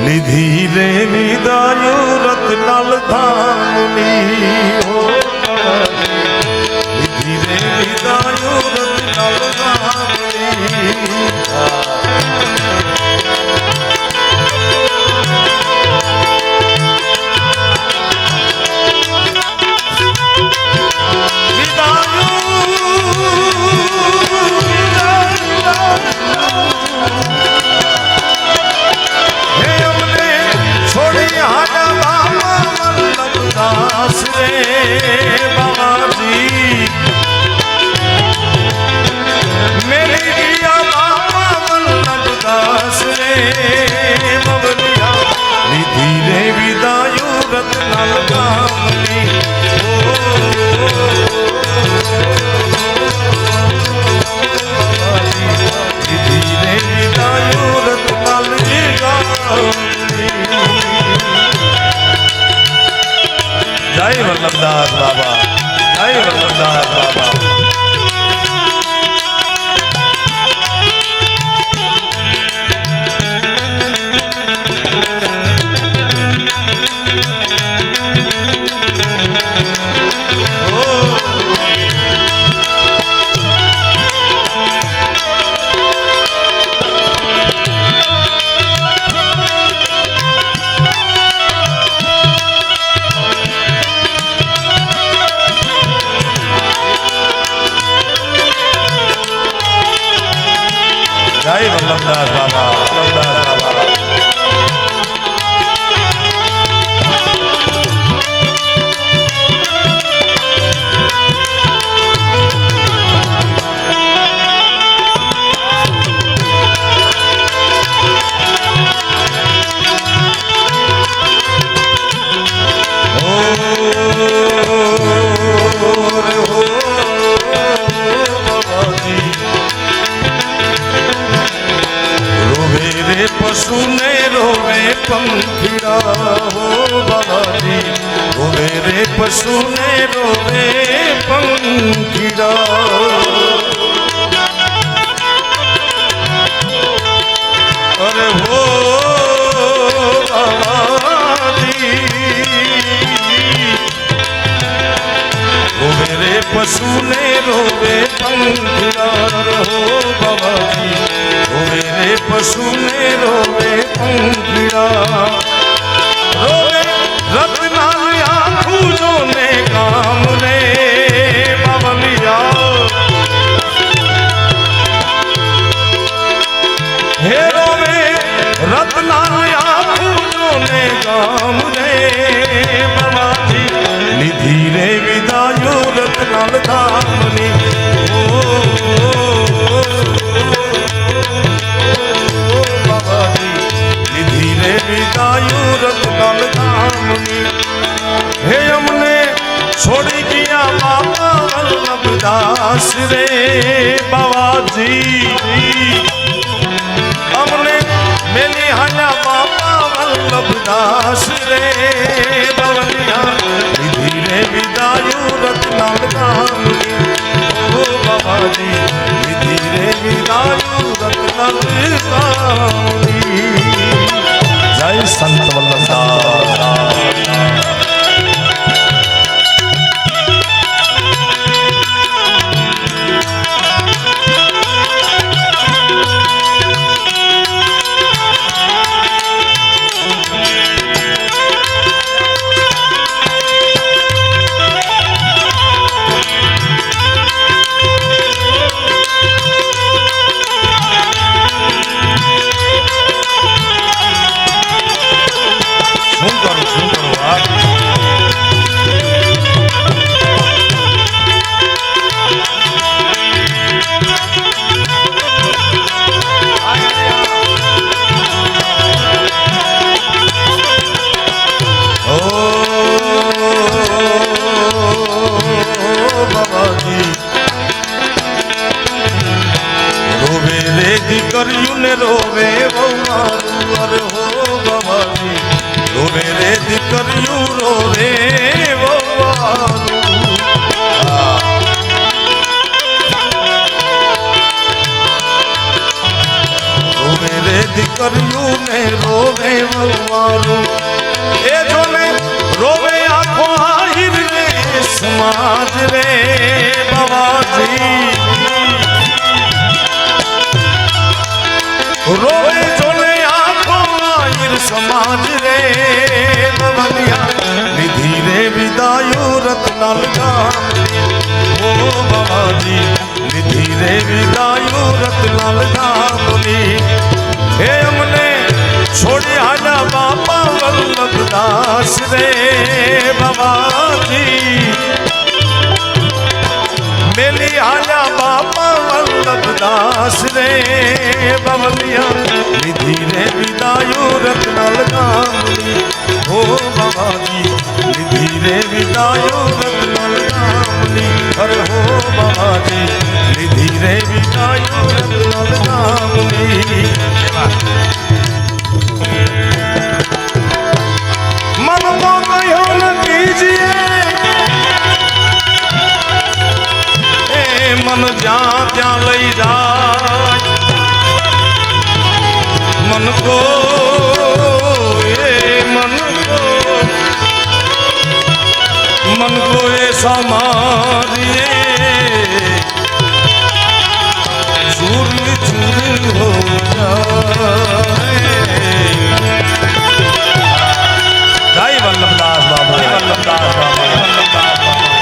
લીધી રે વિદાયો રતનાલ ધામની હો લીધી રે વિદાયો રતનાલ ધામની जय वल्लभदास बाबा जय वल्लभदास बाबा जय वल्लभदास बाबा वल्लभदास बाबा पशु ने रोवे पंखीड़ा हो बाबा जी रोवे रे पशु ने रोवे पंखीड़ा अरे हो बाबा जी रोवे रे पशु ने रोवे पंखीड़ा हो बाबा जी रोवे रे पशु ने रोवे पंखीड़ा रोवे रत्नाल आँखों ने काम रे बाबलिया हे रोवे रत्नाल आँखों ने काम रे बाबा जी निधि रे विदायो रत्नाल धामनी हे हमने छोड़ दिया बाबा वल्लभदास रे बाबा जी हमने मैंने हया बाबा वल्लभदास रे बवलिया धीरे विदायो रत्नाल धामनी ओ बाबा जी धीरे विदायो रत्नाल धामनी जय संत वल्लभदास ગયું મારું એ જોને રોવે આખો આહિર રે સમાજ રે બાવાજી રોવે જોને આખો આહિર સમાજ રે બવલિયા નિધિ રે વિદાયો રતનાલ ગામ ઓ બાવાજી નિધિ રે વિદાયો રતનાલ ગામની હે અમને છોડી આજા બાપા વલ્લભદાસ રે બાબાજી મેલી આજા બાપા વલ્લભદાસ રે બવલિયા નિધિ રે વિદાયો રત્નાલ ગામની ઓ બાબાજી નિધિ રે વિદાયો રત્નાલ ગામની અરે હો બાબાજી નિધિ રે વિદાયો રત્નાલ ગામની मन को कहो न कीजिए मन જ્યાં ત્યાં લઈ જાય मन को ऐसा मारिए चूर चूर हो जाए जय वल्लभदास बाबा जय वल्लभदास बाबा वल्लभदास बाबा